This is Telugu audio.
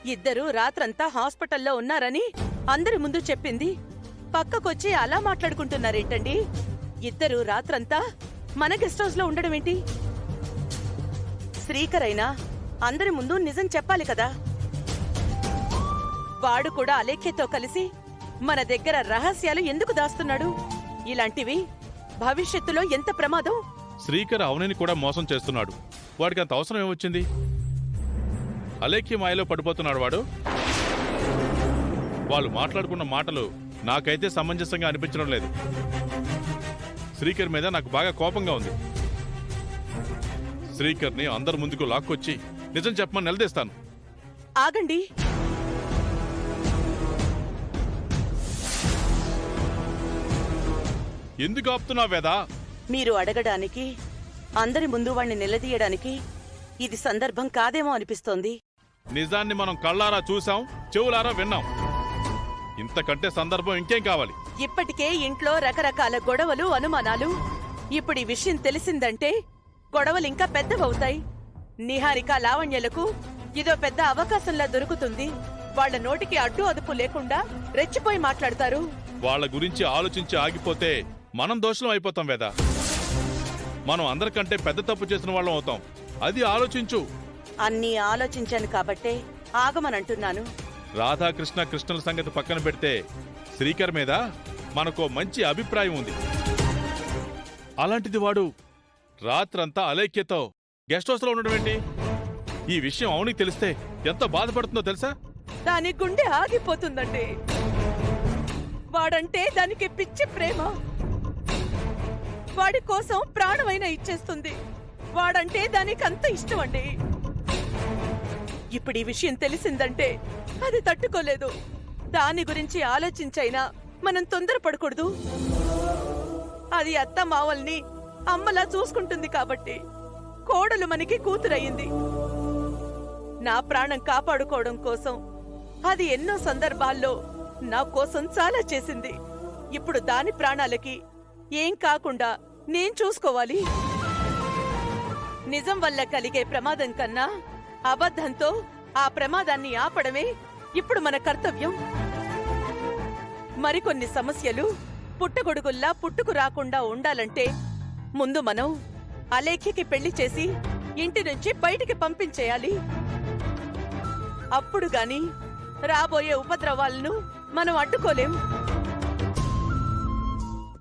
ఇద్దరు రాత్రంతా హాస్పిటల్లో ఉన్నారని అందరి ముందు చెప్పింది. పక్కకొచ్చి అలా మాట్లాడుకుంటున్నారేంటండి? ఇద్దరు రాత్రంతా మన గెస్ట్ హౌస్ లో ఉండడమేంటి? శ్రీకర్ అయినా అందరి ముందు నిజం చెప్పాలి కదా. వాడు కూడా అలేఖ్యతో కలిసి మన దగ్గర రహస్యాలు ఎందుకు దాస్తున్నాడు? ఇలాంటివి భవిష్యత్తులో ఎంత ప్రమాదం. శ్రీకర్ అవనిని కూడా మోసం చేస్తున్నాడు. వాడికి అంత అవసరం ఏమొచ్చింది? అలేఖ్య మాయలో పడిపోతున్నాడు వాడు. వాళ్ళు మాట్లాడుకున్న మాటలు నాకైతే సమంజసంగా అనిపించడం లేదు. శ్రీకర్ మీద నాకు బాగా కోపంగా ఉంది. శ్రీకర్ని అందరి ముందుకు లాక్కొచ్చి నిజం చెప్పమని నిలదీస్తాను. ఆగండి. ఎందుకు ఆపుతున్నావు వేదా? మీరు అడగడానికి, అందరి ముందు వాణ్ణి నిలదీయడానికి ఇది సందర్భం కాదేమో అనిపిస్తోంది. నిజాన్ని మనం కళ్ళారా చూసాం, చెవులారా విన్నాం. ఇంతకంటే సందర్భం ఇంకేం కావాలి? ఇప్పటికే ఇంట్లో రకరకాల గొడవలు, అనుమానాలు. ఇప్పుడు ఈ విషయం తెలిసిందంటే గొడవలింకా పెద్దవవుతాయి. నిహారిక, లావణ్యలకు ఇదో పెద్ద అవకాశంలా దొరుకుతుంది. వాళ్ల నోటికి అడ్డు అదుపు లేకుండా రెచ్చిపోయి మాట్లాడతారు. వాళ్ల గురించి ఆలోచించి ఆగిపోతే మనం దోషులం అయిపోతాం వేదా. మనం అందరికంటే పెద్ద తప్పు చేసిన వాళ్ళం అవుతాం. అది ఆలోచించు. అన్నీ ఆలోచించాను కాబట్టే ఆగమనంటున్నాను. రాధాకృష్ణ కృష్ణుల సంగతి పక్కన పెడితే శ్రీకర్ మీద మనకో మంచి అభిప్రాయం ఉంది. అలాంటిది వాడు రాత్రంతా అలేఖ్యతో గెస్ట్ హౌస్ లో ఉండడం ఏంటి? ఈ విషయం అవునికి తెలిస్తే ఎంత బాధపడుతుందో తెలుసా? దాని గుండె ఆగిపోతుందండి. వాడంటే దానికి పిచ్చి ప్రేమ. వాడి కోసం ప్రాణమైనా ఇచ్చేస్తుంది. వాడంటే దానికి అంత ఇష్టం అండి. ఇప్పుడు ఈ విషయం తెలిసిందంటే అది తట్టుకోలేదు. దాని గురించి ఆలోచించైనా మనం తొందరపడకూడదు. అది అత్త మావల్ని అమ్మలా చూసుకుంటుంది కాబట్టి కోడలు మనకి కూతురయ్యింది. నా ప్రాణం కాపాడుకోవడం కోసం అది ఎన్నో సందర్భాల్లో నా కోసం చాలా చేసింది. ఇప్పుడు దాని ప్రాణాలకి ఏం కాకుండా నేను చూసుకోవాలి. నిజం వల్ల కలిగే ప్రమాదం కన్నా అబద్ధంతో ఆ ప్రమాదాన్ని ఆపడమే ఇప్పుడు మన కర్తవ్యం. మరికొన్ని సమస్యలు పుట్టగొడుగుల్లా పుట్టుకు రాకుండా ఉండాలంటే ముందు మనం అలేఖ్యకి పెళ్లి చేసి ఇంటి నుంచి బయటికి పంపించేయాలి. అప్పుడు గాని రాబోయే ఉపద్రవాలను మనం అడ్డుకోలేం.